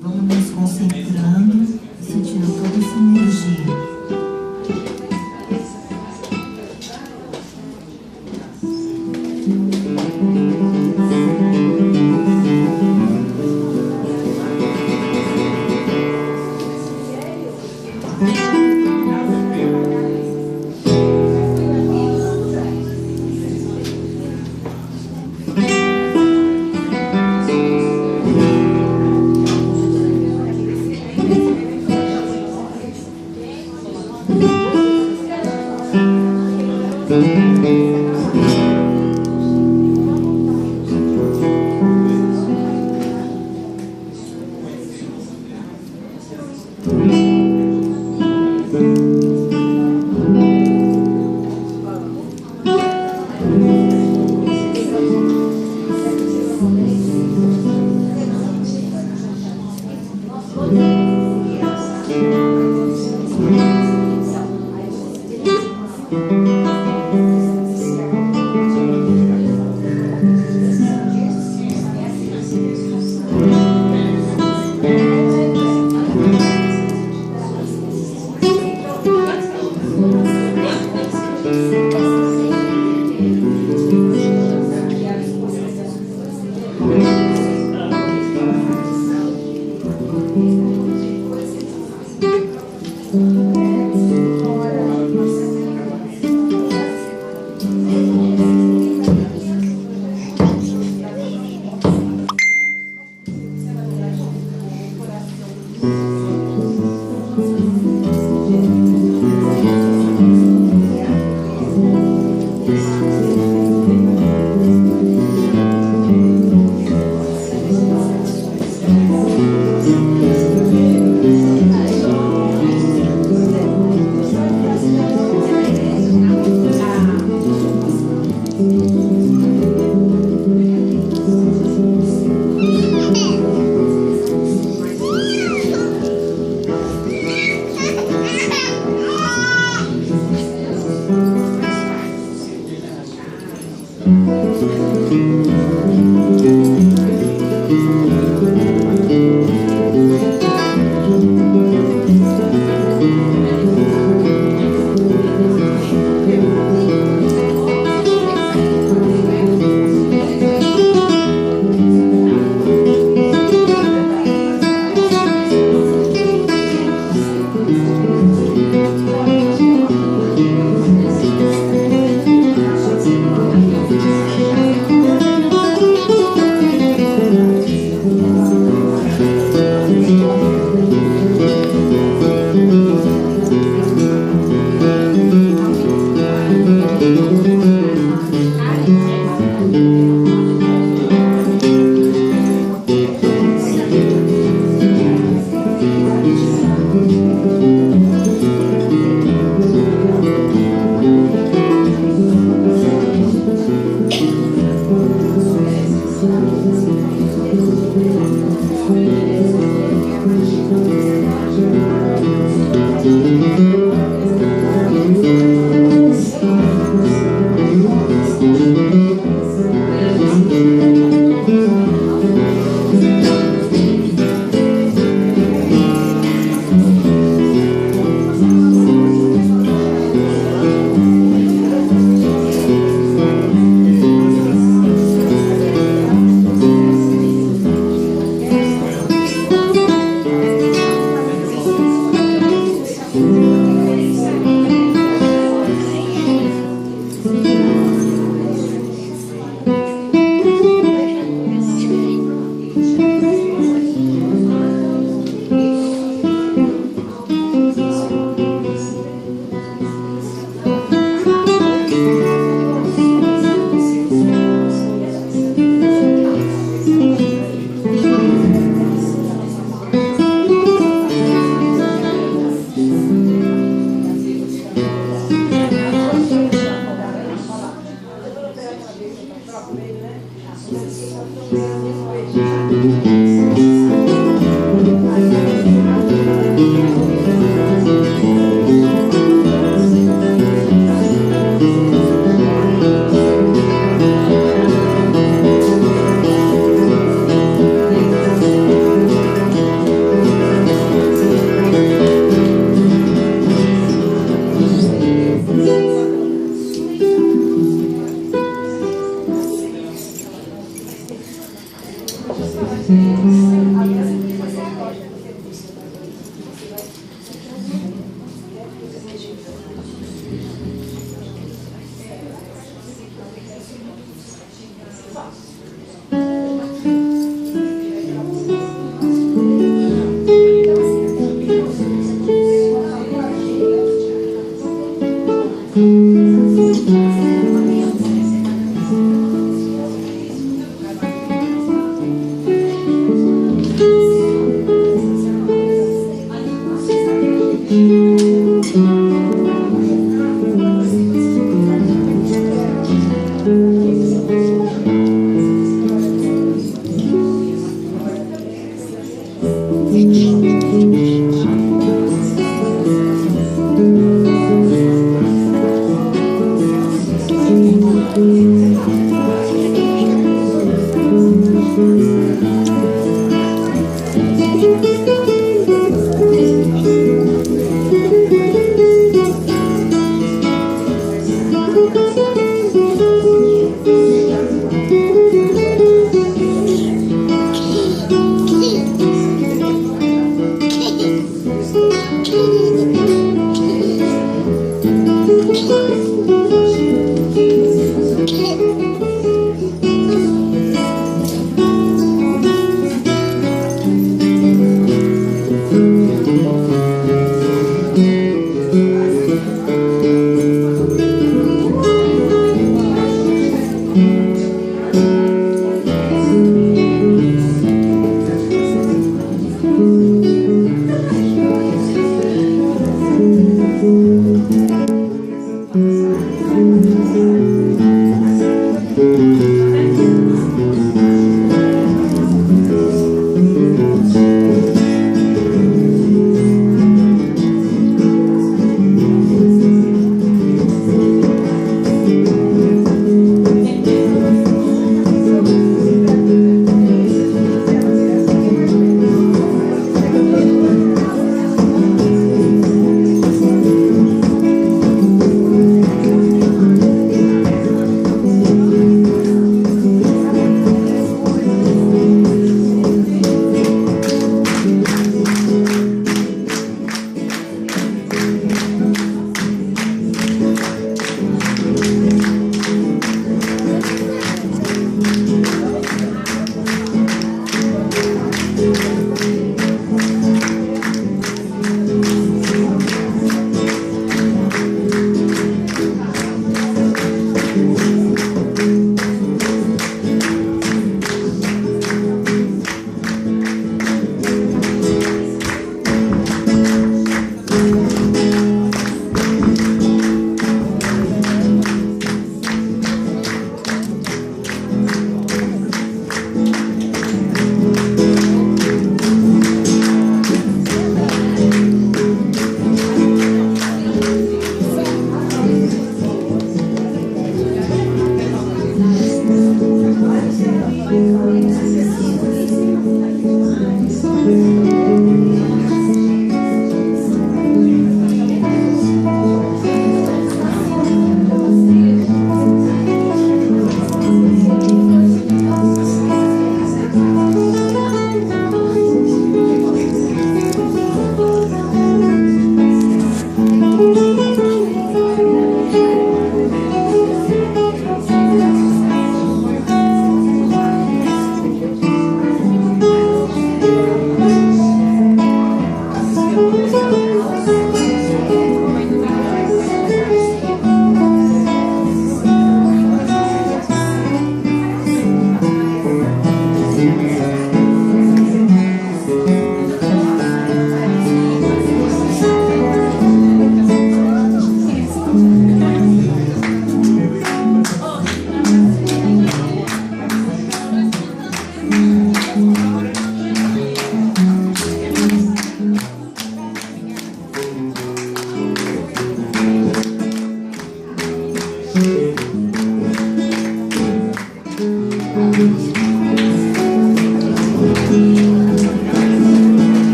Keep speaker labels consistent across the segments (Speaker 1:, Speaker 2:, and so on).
Speaker 1: Vamos nos concentrando e sentindo toda essa energia.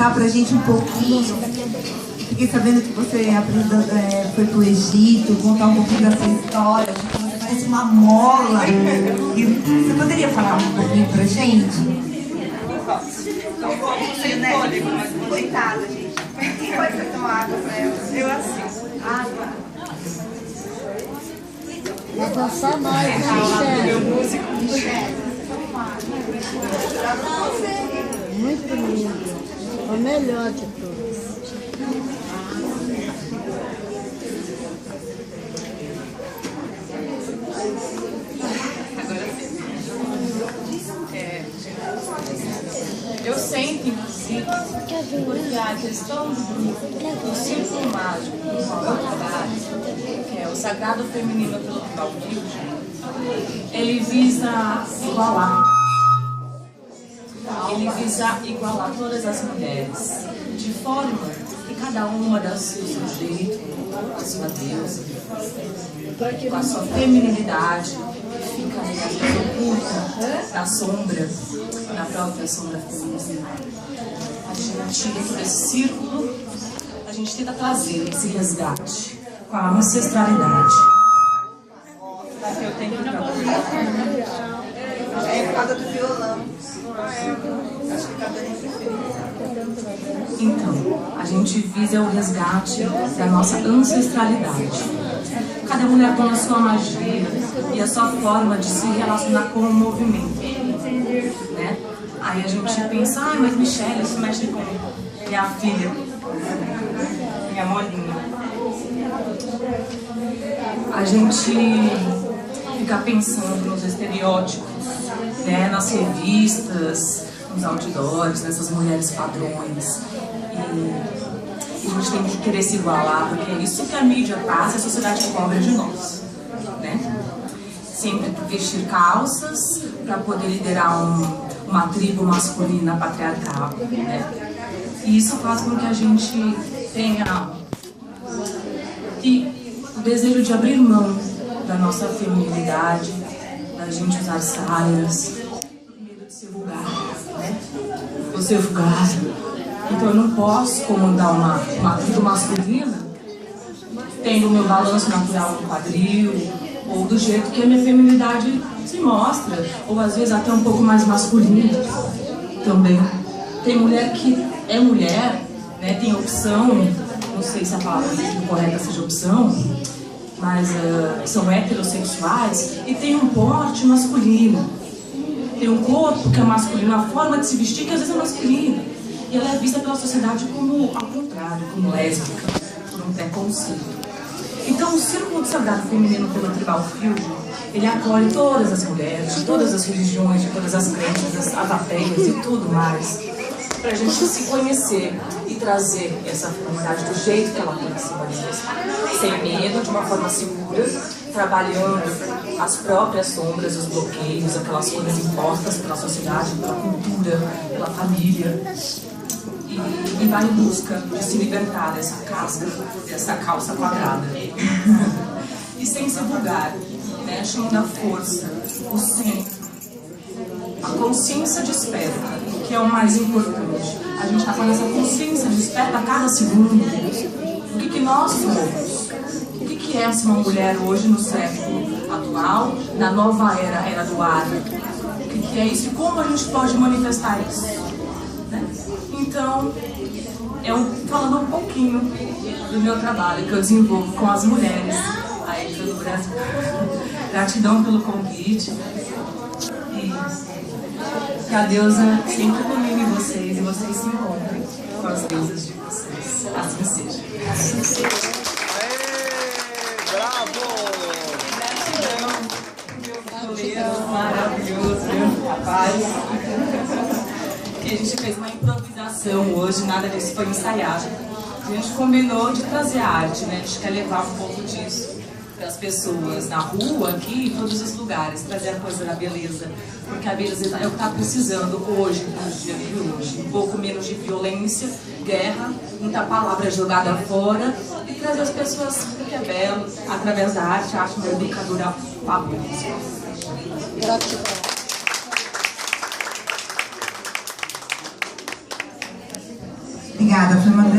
Speaker 2: contar pra gente um pouquinho. Fiquei sabendo que você foi pro Egito, contar um pouquinho da sua história. Você parece uma mola. Você poderia falar um pouquinho pra gente? Coitada, gente. Quem pode tomar água pra ela? Eu assim. Água.
Speaker 3: Vai passar mais, Michelle. Muito lindo. O melhor de todos.
Speaker 4: Eu sempre, inclusive, porque a questão do círculo mágico do qual eu trabalho, que é o sagrado feminino pelo Balquilho, ele visa igualar. Ele visa igualar todas as mulheres, de forma que cada uma dá o seu jeito, a sua deusa, com a sua feminilidade, que fica oculta na sombra, na própria sombra feminina. A gente, dentro desse círculo, a gente tenta trazer esse resgate com a ancestralidade. Eu tenho que trabalhar.
Speaker 2: É por causa do violão. Acho que tá dando preferência.
Speaker 4: Então, a gente visa o resgate da nossa ancestralidade. Cada mulher tem a sua magia e a sua forma de se relacionar com o movimento, né? Aí a gente pensa, mas Michelle, isso mexe com minha filha, minha molinha. A gente fica pensando nos estereótipos, né? Nas revistas, nos outdoors, nessas mulheres padrões. E a gente tem que querer se igualar, porque é isso que a mídia passa e a sociedade cobra de nós, né? Sempre vestir calças para poder liderar uma tribo masculina patriarcal, né? E isso faz com que a gente tenha o desejo de abrir mão da nossa feminilidade, da gente usar saias, por medo de ser vulgar, né? Eu ser vulgar. Então eu não posso comandar uma tribo masculina tendo o meu balanço natural no quadril, ou do jeito que a minha feminilidade se mostra, ou às vezes até um pouco mais masculina também. Tem mulher que é mulher, né, tem opção, não sei se a palavra correta seja opção, mas são heterossexuais e tem um porte masculino. Tem um corpo que é masculino, a forma de se vestir que às vezes é masculina. E ela é vista pela sociedade como ao contrário, como lésbica, por um preconceito. Então o Círculo do Sagrado Feminino pelo Tribal Fusion, ele acolhe todas as mulheres, de todas as religiões, de todas as crenças, as ateias e tudo mais, para a gente se conhecer e trazer essa feminilidade do jeito que ela tem que se manifestar, sem medo, de uma forma segura, trabalhando as próprias sombras, os bloqueios, aquelas coisas impostas pela sociedade, pela cultura, pela família. E vai em busca de se libertar dessa casca, dessa calça quadrada. E sem se vulgar, né? Achando a força, o centro. A consciência desperta, que é o mais importante. A gente está com essa consciência desperta a cada segundo. O que nós somos? O que é ser uma mulher hoje no século atual, na nova era do ar? O que é isso e como a gente pode manifestar isso? Né? Então, falando um pouquinho do meu trabalho que eu desenvolvo com as mulheres aí pelo Brasil. Gratidão pelo convite e que a deusa sempre ilumine vocês e vocês se encontrem com as deusas de vocês. Assim seja. Assim seja.
Speaker 5: Bravo!
Speaker 4: Gratidão, meu goleiro maravilhoso, meu rapaz. Que a gente fez uma improvisação hoje, nada disso foi ensaiado. A gente combinou de trazer a arte, né? A gente quer levar um pouco disso para as pessoas na rua, aqui, em todos os lugares, trazer a coisa da beleza. Porque a beleza é o que está precisando hoje, nos dias de hoje. Um pouco menos de violência, guerra, muita palavra jogada fora e trazer as pessoas para o que é belo, através da arte, a arte uma educadora fabulosa.
Speaker 3: Gratidão.
Speaker 2: Obrigada, foi uma grande